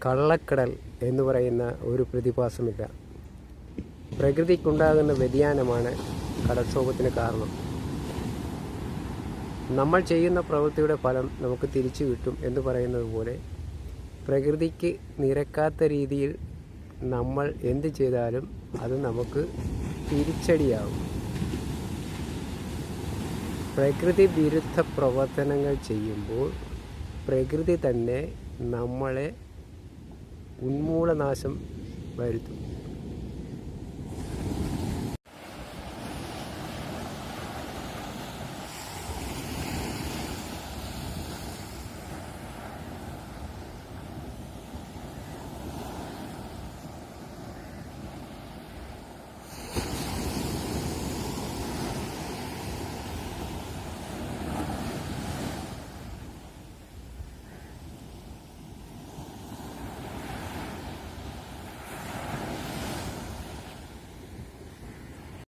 കള്ളക്കടൽ എന്ന് പറയുന്ന ഒരു പ്രതിഭാസമില്ല. പ്രകൃതിക്കുണ്ടാകുന്ന വ്യതിയാനമാണ് കടൽക്ഷോഭത്തിന് കാരണം. നമ്മൾ ചെയ്യുന്ന പ്രവൃത്തിയുടെ ഫലം നമുക്ക് തിരിച്ചു കിട്ടും എന്ന് പറയുന്നത് പോലെ പ്രകൃതിക്ക് നിരക്കാത്ത രീതിയിൽ നമ്മൾ എന്ത് ചെയ്താലും അത് നമുക്ക് തിരിച്ചടിയാകും. പ്രകൃതി വിരുദ്ധ പ്രവർത്തനങ്ങൾ ചെയ്യുമ്പോൾ പ്രകൃതി തന്നെ നമ്മളെ ഉന്മൂലനാശം വരുത്തും.